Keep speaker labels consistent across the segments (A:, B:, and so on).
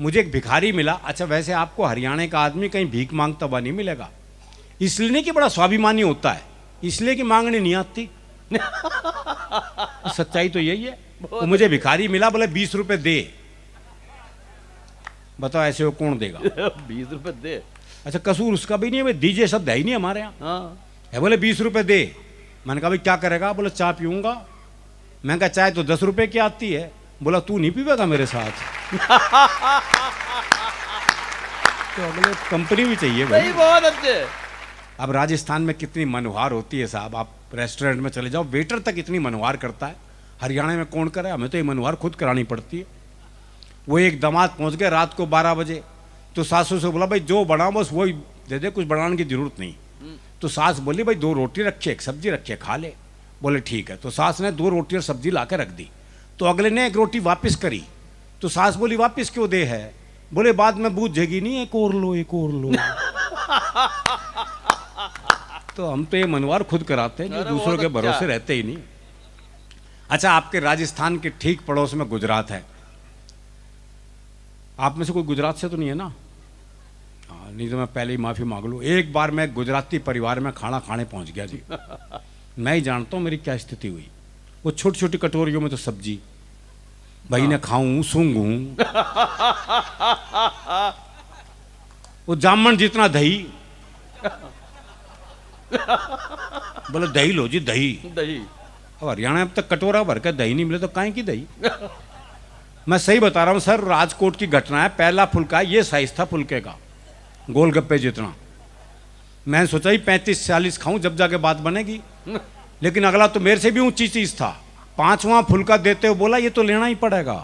A: मुझे एक भिखारी मिला। अच्छा वैसे आपको हरियाणा का आदमी कहीं भीख मांगता हुआ नहीं मिलेगा, इसलिए नहीं कि बड़ा स्वाभिमानी होता है, इसलिए कि मांगने नहीं आती। सच्चाई तो यही है। वो मुझे भिखारी मिला, बोले 20 रुपए दे। बताओ ऐसे वो कौन देगा?
B: 20 रुपए दे।
A: अच्छा कसूर उसका भी नहीं है भाई, दीजिए शब्द है ही नहीं हमारे यहाँ।
B: हाँ।
A: है बोले 20 रुपए दे। मैंने कहा भाई क्या करेगा? बोले चाय पीऊंगा। मैं कहा चाय तो 10 रुपए की आती है। बोला तू नहीं पीवेगा मेरे साथ? तो अगले कंपनी भी चाहिए भाई।
B: बहुत अच्छे।
A: अब राजस्थान में कितनी मनोहार होती है साहब, आप रेस्टोरेंट में चले जाओ, वेटर तक इतनी मनोहार करता है। हरियाणा में कौन करे? हमें तो ये मनोहार खुद करानी पड़ती है। वो एक दामाद पहुंच गए रात को 12 बजे, तो सासू से बोला भाई जो बना बस वही दे दे, कुछ बनाने की जरूरत नहीं। तो सास बोली भाई 2 रोटी रखिए, एक सब्जी रखिए, खा ले। बोले ठीक है। तो सास ने 2 रोटी और सब्जी ला के रख दी। तो अगले ने 1 रोटी वापस करी। तो सास बोली वापस क्यों दे है? बोले बाद में बूझेगी नहीं, एक और लो, एक और लो। तो हम तो ये मनवार खुद कराते हैं, जो दूसरों के भरोसे रहते ही नहीं। अच्छा आपके राजस्थान के ठीक पड़ोस में गुजरात है। आप में से कोई गुजरात से तो नहीं है ना? हाँ, नहीं तो मैं पहले ही माफी मांग लूँ। एक बार मैं गुजराती परिवार में खाना खाने पहुंच गया जी। मैं ही जानता हूँ मेरी क्या स्थिति हुई। वो छोटी छोटी कटोरियों में तो सब्जी, भाई ने खाऊं सूंघूं। वो जामन जितना दही। बोले दही लो जी, दही।
B: दही।
A: अब हरियाणा में अब तक कटोरा भर के दही नहीं मिले तो काहे की दही? मैं सही बता रहा हूँ सर, राजकोट की घटना है। पहला फुल्का ये साइज था फुल्के का, गोलगप्पे जितना। मैंने सोचा ही 35-40 खाऊं जब जाके बात बनेगी, लेकिन अगला तो मेरे से भी ऊंची चीज था। 5वां फुल्का देते हुए बोला ये तो लेना ही पड़ेगा।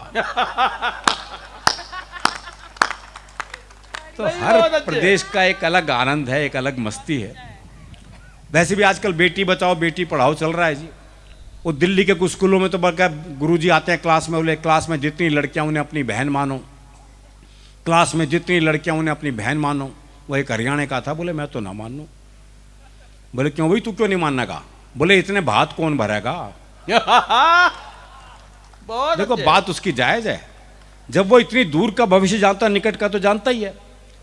A: तो हर प्रदेश का एक अलग आनंद है, एक अलग मस्ती है। वैसे भी आजकल बेटी बचाओ बेटी पढ़ाओ चल रहा है जी। वो दिल्ली के कुछ स्कूलों में तो बल्कि गुरुजी आते हैं क्लास में, बोले क्लास में जितनी लड़कियां उन्हें अपनी बहन मानो, क्लास में जितनी लड़कियां उन्हें अपनी बहन मानो। वो एक हरियाणा का था, बोले मैं तो ना मानूं। बोले क्यों भाई, तू क्यों नहीं मानना का? बोले इतने भात कौन भरेगा? देखो बात उसकी जायज है। जब वो इतनी दूर का भविष्य जानता, निकट का तो जानता ही है।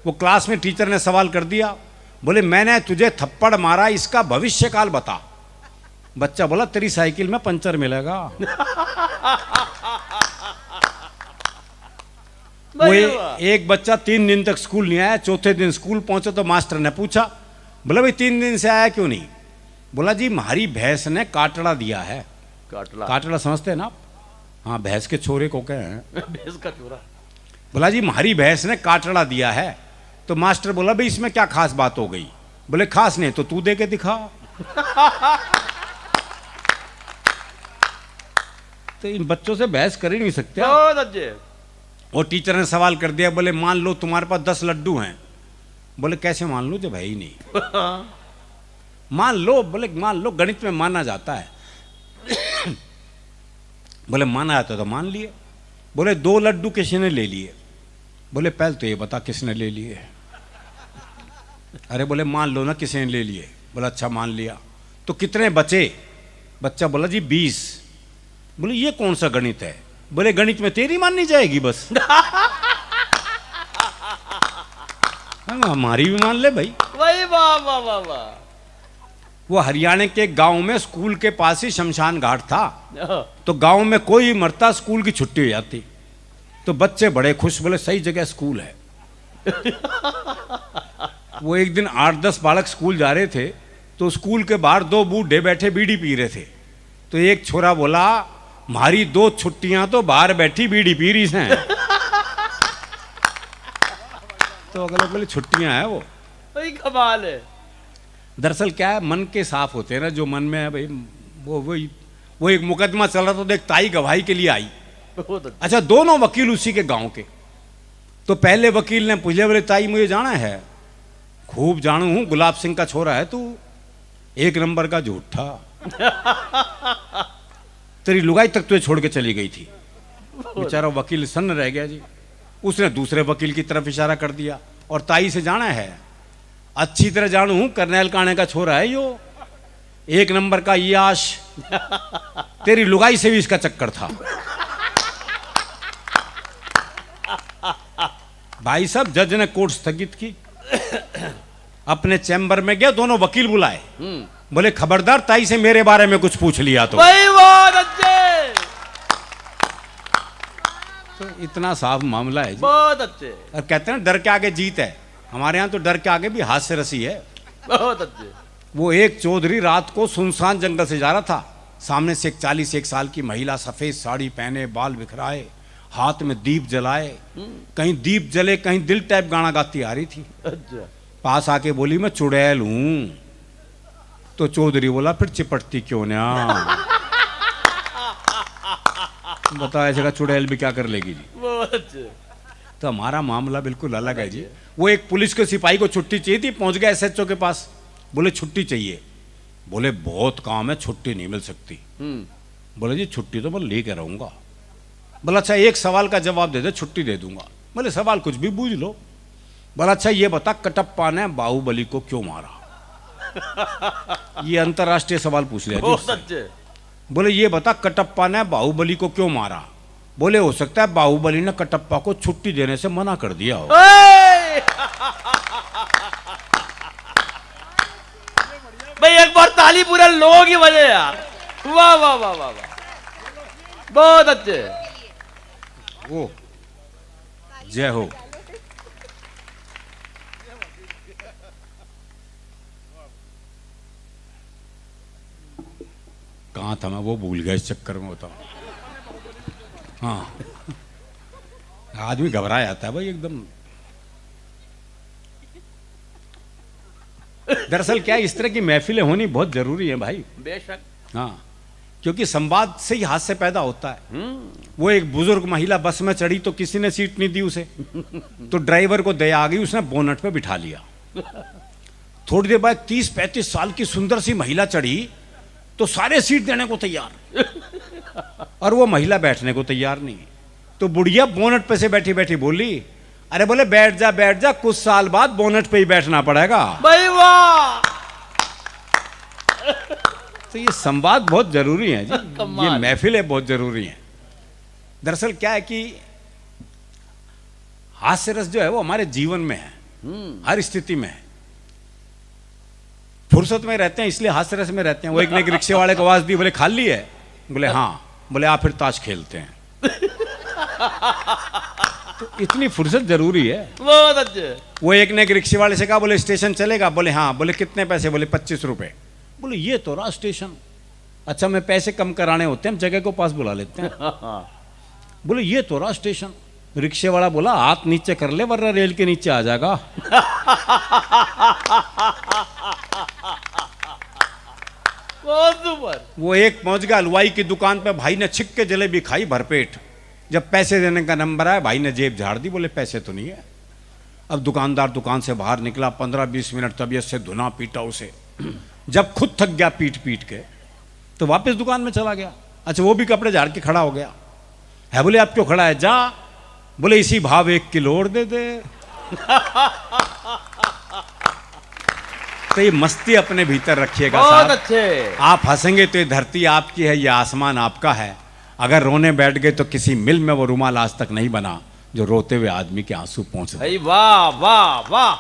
A: वो क्लास में टीचर ने सवाल कर दिया, बोले मैंने तुझे थप्पड़ मारा, इसका भविष्य काल बता। बच्चा बोला तेरी साइकिल में पंचर मिलेगा। वो एक बच्चा 3 दिन तक स्कूल नहीं आया। चौथे दिन स्कूल पहुंचा तो मास्टर ने पूछा, बोला भाई 3 दिन से आया क्यों नहीं? बोला जी हमारी भैंस ने काटड़ा दिया है। काटड़ा समझते हैं ना आप? हाँ, भैंस के छोरे को कहे हैं,
B: भैंस का छोरा।
A: बोला जी हमारी भैंस ने काटड़ा दिया है। तो मास्टर बोला भाई इसमें क्या खास बात हो गई? बोले खास नहीं तो तू दे के दिखा। तो इन बच्चों से बहस कर ही नहीं सकते। और टीचर ने सवाल कर दिया, बोले मान लो तुम्हारे पास 10 लड्डू हैं। बोले कैसे मान लो जब है ही नहीं? मान लो। बोले मान लो, गणित में माना जाता है। बोले माना जाता तो मान लिए। बोले 2 लड्डू किसने ले लिए? बोले पहले तो ये बता किसने ले लिए। अरे बोले मान लो ना किसने ले लिए। बोला अच्छा मान लिया, तो कितने बचे? बच्चा बोला जी 20। बोले ये कौन सा गणित है? बोले गणित में तेरी माननी जाएगी बस। हमारी भी मान ले भाई।
B: वही वाह वाह वाह वाह।
A: वो हरियाणा के गांव में स्कूल के पास ही शमशान घाट था। तो गांव में कोई मरता स्कूल की छुट्टी हो जाती, तो बच्चे बड़े खुश, बोले सही जगह स्कूल है। वो एक दिन 8-10 बालक स्कूल जा रहे थे, तो स्कूल के बाहर 2 बूढ़े बैठे बीड़ी पी रहे थे। तो एक छोरा बोला हमारी 2 छुट्टियां तो बाहर बैठी बीड़ी पी रही हैं। तो अगले बोले छुट्टियां हैं वो।
B: वही कमाल है।
A: दरअसल क्या है, मन के साफ होते हैं ना, जो मन में है भाई वो एक मुकदमा चल रहा था, तो एक ताई गवाही के लिए आई। अच्छा, दोनों वकील उसी के गांव के। तो पहले वकील ने पूछा, बोले ताई मुझे जाना है? खूब जानू हूं, गुलाब सिंह का छोरा है तू, 1 नंबर का झूठा। तेरी लुगाई तक तुझे छोड़ के चली गई थी। बेचारा वकील सन्न रह गया जी। उसने दूसरे वकील की तरफ इशारा कर दिया, और ताई से जाना है? अच्छी तरह जानू हूं, करनैल काने का छोरा है यो, 1 नंबर का याश। तेरी लुगाई से भी इसका चक्कर था। भाई साहब जज ने कोर्ट स्थगित की, अपने चैम्बर में गया, दोनों वकील बुलाए, बोले खबरदार ताई से मेरे बारे में कुछ पूछ लिया
B: भाई बहुत अच्छे,
A: तो इतना साफ मामला है जी।
B: बहुत अच्छे,
A: और कहते हैं डर के आगे जीत है, हमारे यहाँ तो डर के आगे भी हास्य रसी है।
B: बहुत अच्छे।
A: वो एक चौधरी रात को सुनसान जंगल से जा रहा था, सामने से एक 41 साल की महिला सफेद साड़ी पहने, बाल बिखराए, हाथ में दीप जलाए, कहीं दीप जले कहीं दिल टाइप गाना गाती आ रही थी।
B: अच्छा,
A: पास आके बोली मैं चुड़ैल हूं। तो चौधरी बोला फिर चिपटती क्यों ना। बताओ ऐसे का चुड़ैल भी क्या कर लेगी जी।
B: बहुत अच्छे।
A: तो हमारा मामला बिल्कुल अलग है जी। वो एक पुलिस के सिपाही को छुट्टी चाहिए थी, पहुंच गया एसएचओ के पास, बोले छुट्टी चाहिए, बोले बहुत काम है छुट्टी नहीं मिल सकती। बोले जी छुट्टी तो मैं लेके रहूंगा। बोला अच्छा एक सवाल का जवाब दे दे छुट्टी दे दूंगा। बोले सवाल कुछ भी बूझ लो। बोला अच्छा ये बता कटप्पा ने बाहुबली को क्यों मारा। ये अंतरराष्ट्रीय सवाल पूछ लिया जी
B: बहुत
A: उससे।
B: अच्छे।
A: बोले ये बता कटप्पा ने बाहुबली को क्यों मारा। बोले हो सकता है बाहुबली ने कटप्पा को छुट्टी देने से मना कर दिया हो।
B: ओए! भाई एक बार ताली पूरे लोगों की वजह यार। वाह वाह वाह वाह वाह, बहुत अच्छे।
A: ओ जय हो। कहाँ था मैं, वो भूल गया इस चक्कर में होता। हाँ आदमी घबरा जाता है भाई एकदम। दरअसल क्या है, इस तरह की महफिलें होनी बहुत जरूरी है भाई।
B: बेशक।
A: हाँ क्योंकि संवाद से ही हास्य पैदा होता है। वो एक बुजुर्ग महिला बस में चढ़ी तो किसी ने सीट नहीं दी उसे, तो ड्राइवर को दया आ गई, उसने बोनट पे बिठा लिया। थोड़ी देर बाद 30-35 साल की सुंदर सी महिला चढ़ी तो सारे सीट देने को तैयार, और वो महिला बैठने को तैयार नहीं। तो बुढ़िया बोनट पे से बैठी बैठी बोली, अरे बोले बैठ जा, कुछ साल बाद बोनट पे ही बैठना पड़ेगा।
B: भाई वाह,
A: तो ये संवाद बहुत जरूरी है जी, ये
B: कमाल।
A: महफिलें बहुत जरूरी हैं। दरअसल क्या है कि हास्य रस जो है वो हमारे जीवन में है, हर स्थिति में है। फुर्सत में रहते हैं इसलिए हास्य रस में रहते हैं। वो एक ने एक रिक्शे वाले को आवाज दी, बोले खाली है, बोले हाँ, बोले आप फिर ताश खेलते हैं। तो इतनी फुर्सत जरूरी है।
B: बहुत अच्छे।
A: वो एक ने एक रिक्शे वाले से कहा, बोले स्टेशन चलेगा, बोले हाँ, बोले कितने पैसे, बोले 25 रुपए। बोले ये तो रहा स्टेशन, अच्छा मैं पैसे कम कराने होते हैं हम जगह को पास बुला लेते हैं। बोले ये तो रहा स्टेशन। रिक्शे वाला बोला हाथ नीचे कर ले वरना रेल के नीचे आ जाएगा।
B: बहुत सुपर।
A: वो एक पहुंच गया हलवाई की दुकान पे, भाई ने छिक के जलेबी खाई भरपेट। जब पैसे देने का नंबर आया, भाई ने जेब झाड़ दी, बोले पैसे तो नहीं है। अब दुकानदार दुकान से बाहर निकला, 15-20 मिनट तबीयत से धुना पीटा उसे। जब खुद थक गया पीट पीट के, तो वापस दुकान में चला गया। अच्छा वो भी कपड़े झाड़ के खड़ा हो गया है। बोले आप क्यों खड़ा है, जा। बोले इसी भाव 1 किलो और दे दे। तो ये मस्ती अपने भीतर रखिएगा
B: बहुत
A: साहब।
B: अच्छे।
A: आप हंसेंगे तो ये धरती आपकी है, ये आसमान आपका है। अगर रोने बैठ गए तो किसी मिल में वो रुमाल आज तक नहीं बना जो रोते हुए आदमी के आंसू पहुंच रहे।
B: भाई वाह वाह वाह।